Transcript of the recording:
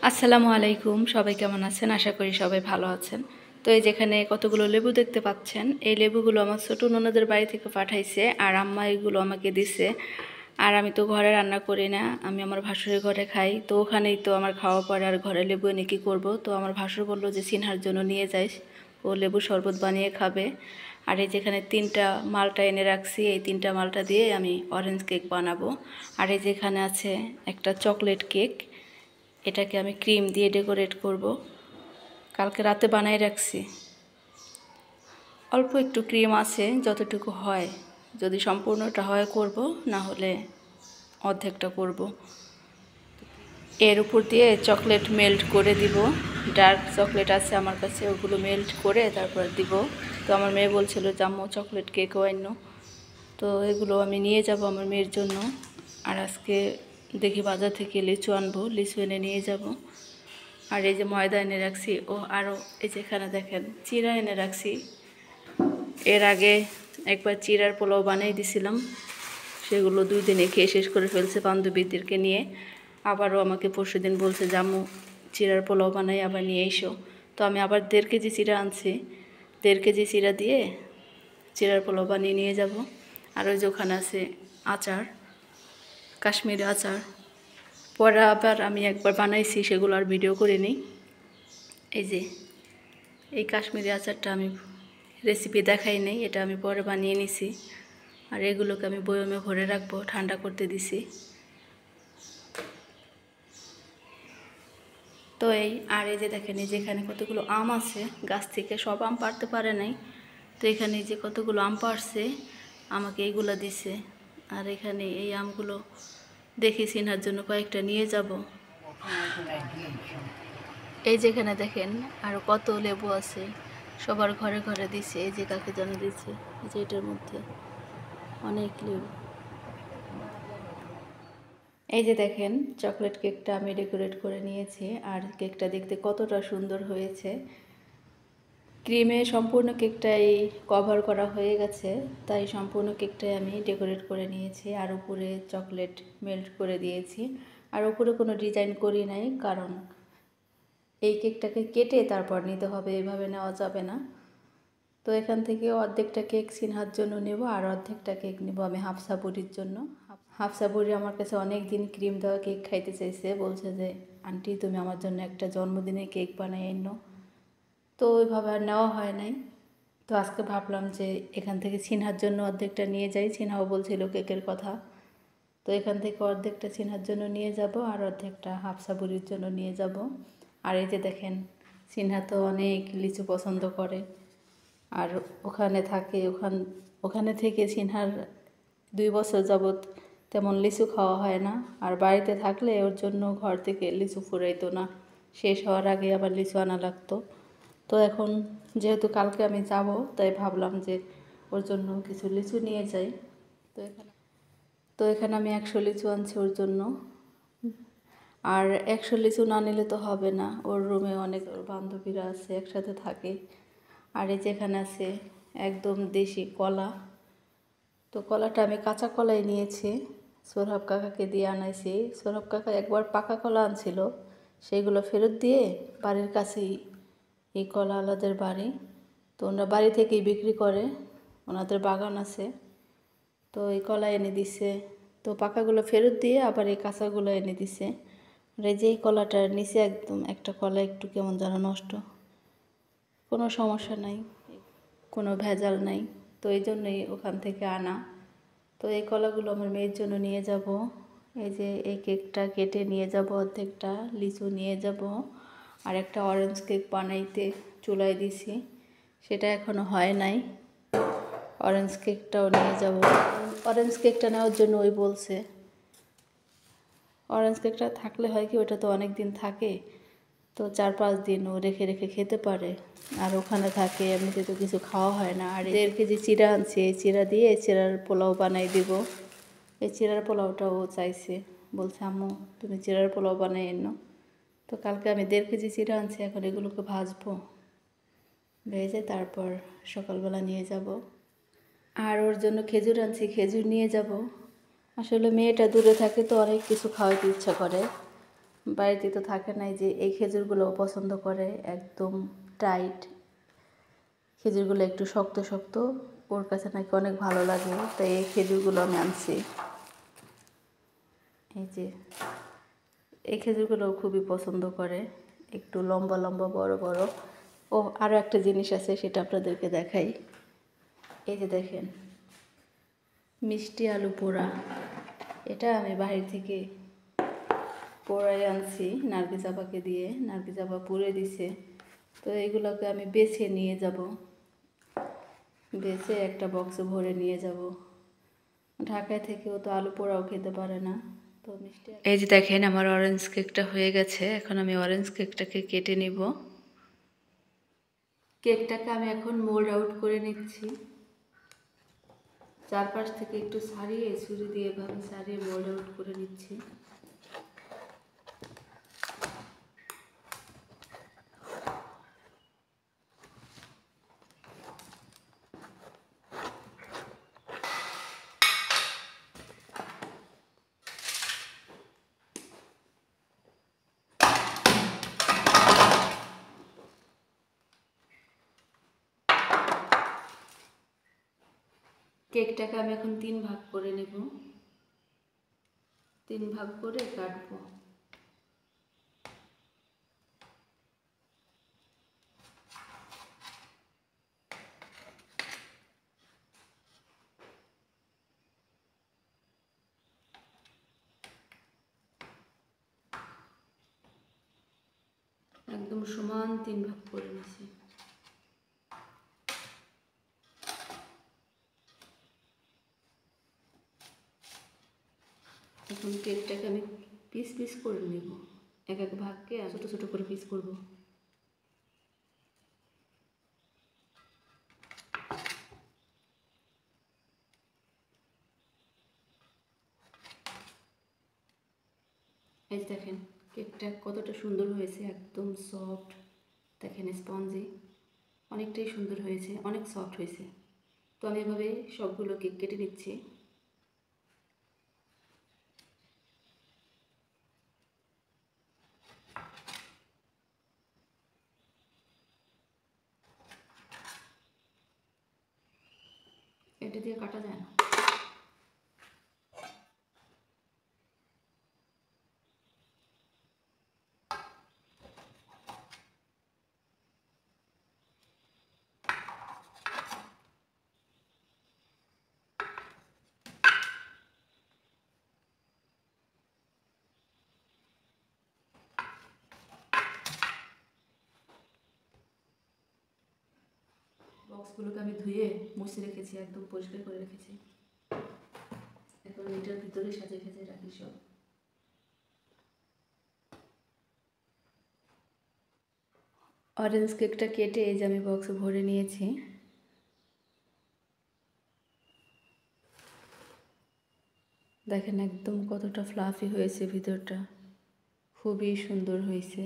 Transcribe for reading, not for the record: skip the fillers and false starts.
আসসালামু আলাইকুম, সবাই কেমন আছেন? আশা করি সবাই ভালো আছেন। তো এই যেখানে কতগুলো লেবু দেখতে পাচ্ছেন, এই লেবুগুলো আমার ছোটো ননদের বাড়ি থেকে পাঠাইছে আর আম্মা এগুলো আমাকে দিছে। আর আমি তো ঘরে রান্না করি না, আমি আমার ভাসুরের ঘরে খাই। তো ওখানেই তো আমার খাওয়া পড়ে, আর ঘরে লেবু এনে কী করবো? তো আমার ভাসুর বললো যে সিনহার জন্য নিয়ে যাইস, ও লেবু শরবত বানিয়ে খাবে। আর এই যেখানে 3টা মালটা এনে রাখছি, এই 3টা মালটা দিয়ে আমি অরেঞ্জ কেক বানাবো। আর এই যেখানে আছে একটা চকলেট কেক, এটাকে আমি ক্রিম দিয়ে ডেকোরেট করব। কালকে রাতে বানাই রাখছি, অল্প একটু ক্রিম আছে, যতটুকু হয়। যদি সম্পূর্ণটা হয় করব, না হলে অর্ধেকটা করব। এর উপর দিয়ে চকলেট মেল্ট করে দিব, ডার্ক চকলেট আছে আমার কাছে, ওগুলো মেল্ট করে তারপর দিব। তো আমার মেয়ে বলছিল যে আম্মু চকলেট কেকও আন্য, তো এগুলো আমি নিয়ে যাব আমার মেয়ের জন্য। আর আজকে দেখি বাজার থেকে লিচু আনবো, লিচু এনে নিয়ে যাব। আর এই যে ময়দা এনে রাখছি, ও আরও এই যেখানে দেখেন চিড়া এনে রাখছি। এর আগে একবার চিড়ার পোলাও বানিয়ে দিছিলাম, সেগুলো 2 দিনে খেয়ে শেষ করে ফেলছে বান্ধবীদেরকে নিয়ে। আবারও আমাকে পরশুদিন বলছে যে আম্মু চিড়ার পোলাও বানাই, আবার নিয়ে এসো। তো আমি আবার 1.5 কেজি চিড়া আনছি, 1.5 কেজি চিড়া দিয়ে চিড়ার পোলাও বানিয়ে নিয়ে যাব। আর ওই যে ওখানে আছে আচার, কাশ্মীরি আচার। পরে আবার আমি একবার বানাইছি, সেগুলো আর ভিডিও করে নিই। এই যে এই কাশ্মীরি আচারটা আমি রেসিপি দেখাই নেই, এটা আমি পরে বানিয়ে নিছি। আর এগুলোকে আমি বয়মে ভরে রাখবো, ঠান্ডা করতে দিছি। তো আর এই যে দেখেন, এই যেখানে কতগুলো আম আছে গাছ থেকে, সব আম পাড়তে পারে নাই। তো এখানে যে কতগুলো আম পাড়ছে, আমাকে এইগুলো দিছে। আর এখানে এই আমগুলো দেখি চিনার জন্য কয়েকটা নিয়ে যাব। এই যেখানে দেখেন আরও কত লেবু আছে, সবার ঘরে ঘরে দিছে। এই যে কাকে যেন দিচ্ছে, এই যে এটার মধ্যে অনেক লেবু। এই যে দেখেন চকলেট কেকটা আমি ডেকোরেট করে নিয়েছি, আর কেকটা দেখতে কতটা সুন্দর হয়েছে। ক্রিমে সম্পূর্ণ কেকটাই কভার করা হয়ে গেছে, তাই সম্পূর্ণ কেকটাই আমি ডেকোরেট করে নিয়েছি। আর উপরে চকলেট মেল্ট করে দিয়েছি। আর উপরে কোনো ডিজাইন করি নাই, কারণ এই কেকটাকে কেটে তারপর নিতে হবে, এভাবে নেওয়া যাবে না। তো এখান থেকে অর্ধেকটা কেক সিনহার জন্য নেব, আর অর্ধেকটা কেক নেব আমি হাফসা বুড়ির জন্য। হাফসা বুড়ি আমার কাছে অনেক দিন ক্রিম দেওয়া কেক খাইতে চাইছে, বলছে যে আন্টি তুমি আমার জন্য একটা জন্মদিনে কেক বানাই এনো। তো ওইভাবে আর নেওয়া হয় নাই। তো আজকে ভাবলাম যে এখান থেকে সিনহার জন্য অর্ধেকটা নিয়ে যাই, সিনহাও বলছিল কেকের কথা। তো এখান থেকে অর্ধেকটা সিনহার জন্য নিয়ে যাব, আর অর্ধেকটা হাফসা বুড়ির জন্য নিয়ে যাব। আর এই যে দেখেন সিনহা তো অনেক লিচু পছন্দ করে, আর ওখানে থাকে, ওখানে থেকে সিনহার 2 বছর যাবৎ তেমন লিচু খাওয়া হয় না। আর বাড়িতে থাকলে ওর জন্য ঘর থেকে লিচু ফুরাইতো না, শেষ হওয়ার আগে আবার লিচু আনা লাগতো। তো এখন যেহেতু কালকে আমি যাব, তাই ভাবলাম যে ওর জন্য কিছু লিচু নিয়ে যাই। তো এখানে আমি 100 লিচু আনছি ওর জন্য। আর 100 লিচু না নিলে তো হবে না, ওর রুমে অনেক বান্ধবীরা আছে, একসাথে থাকে। আর এই যেখানে আছে একদম দেশি কলা। তো কলাটা আমি কাঁচা কলাই নিয়েছি, সোরহাব কাকাকে দিয়ে আনাইছি। সোরহাব কাকা একবার পাকা কলা আনছিল, সেইগুলো ফেরত দিয়ে বাড়ির কাছেই এই কলা আলাদের বাড়ি। তো ওনারা বাড়ি থেকেই বিক্রি করে, ওনাদের বাগান আছে। তো এই কলা এনে দিছে, তো পাকাগুলো ফেরত দিয়ে আবার এই কাঁচাগুলো এনে দিছে। আর এই যে এই কলাটার নিচে একদম একটা কলা একটু কেমন যেন নষ্ট, কোনো সমস্যা নাই, কোনো ভেজাল নাই। তো এই জন্যই ওখান থেকে আনা। তো এই কলাগুলো আমার মেয়ের জন্য নিয়ে যাব। এই যে এই কেকটা কেটে নিয়ে যাব, অর্ধেকটা লিচু নিয়ে যাব। আর একটা অরেঞ্জ কেক বানাইতে চুলায় দিছি, সেটা এখনও হয় নাই। অরেঞ্জ কেকটাও নিয়ে যাব। অরেঞ্জ কেকটা নেওয়ার জন্য ওই বলছে, অরেঞ্জ কেকটা থাকলে হয় কি, ওটা তো অনেক দিন থাকে, তো 4-5 দিন ও রেখে রেখে খেতে পারে। আর ওখানে থাকে, এমনিতে তো কিছু খাওয়া হয় না। আর 1.5 কেজি চিড়া আনছি, এই চিড়া দিয়ে চিড়ার পোলাও বানাই দিব। এই চিড়ার পোলাওটাও চাইছে, বলছে আম্মু তুমি চিড়ার পোলাও বানাই এনো। তো কালকে আমি 1.5 কেজি চিড়া আনছি, এখন এগুলোকে ভাজবো, ভেজে তারপর সকালবেলা নিয়ে যাব। আর ওর জন্য খেজুর আনছি, খেজুর নিয়ে যাব। আসলে মেয়েটা দূরে থাকে তো অনেক কিছু খাওয়াইতে ইচ্ছা করে, বাড়িতে তো থাকে নাই যে এই খেজুরগুলোও পছন্দ করে, একদম টাইট খেজুরগুলো, একটু শক্ত শক্ত, ওর কাছে নাকি অনেক ভালো লাগে, তাই এই খেজুরগুলো আমি আনছি। এই যে এই খেজুরগুলো খুবই পছন্দ করে, একটু লম্বা লম্বা বড় বড়। ও আরও একটা জিনিস আছে, সেটা আপনাদেরকে দেখাই। এই যে দেখেন, মিষ্টি আলু পোড়া, এটা আমি বাহির থেকে পোড়াই আনছি নার্গিস আপাকে দিয়ে, নার্গিস আপা পুড়ে দিছে। তো এইগুলোকে আমি বেছে নিয়ে যাব, বেছে একটা বক্সে ভরে নিয়ে যাব। ঢাকায় থেকেও তো আলু পোড়াও খেতে পারে না, তো মিষ্টি। এই যে দেখেন আমার অরেঞ্জ কেকটা হয়ে গেছে, এখন আমি অরেঞ্জ কেকটাকে কেটে নিব। কেকটাকে আমি এখন মোল্ড আউট করে নিচ্ছি, চারপাশ থেকে একটু ছাড়িয়ে ছুরি দিয়ে এভাবে ছাড়িয়ে মোল্ড আউট করে নিচ্ছি। কেকটাকে আমি এখন 3 ভাগ করে নেব, 3 ভাগ করে কাটবো। একদম সমান 3 ভাগ করে নিয়েছি। এখন কেকটাকে আমি পিস পিস করে নেব, এক এক ভাগকে ছোটো ছোটো করে পিস করব। এই দেখেন কেকটা কতটা সুন্দর হয়েছে, একদম সফট, দেখেন স্পঞ্জি, অনেকটাই সুন্দর হয়েছে, অনেক সফট হয়েছে। তো আমি এভাবে সবগুলো কেক কেটে নিচ্ছি। এটা দিয়ে কাটা যায় না। বক্সগুলোকে আমি ধুয়ে মুছে রেখেছি, একদম পরিষ্কার করে রেখেছি। এখন এটার ভিতরে সাজিয়ে সাজিয়ে রাখি সব। অরেঞ্জ কেকটা কেটে এই যে আমি বক্সে ভরে নিয়েছি। দেখেন একদম কতটা ফ্লাফি হয়েছে ভিতরটা, খুবই সুন্দর হয়েছে।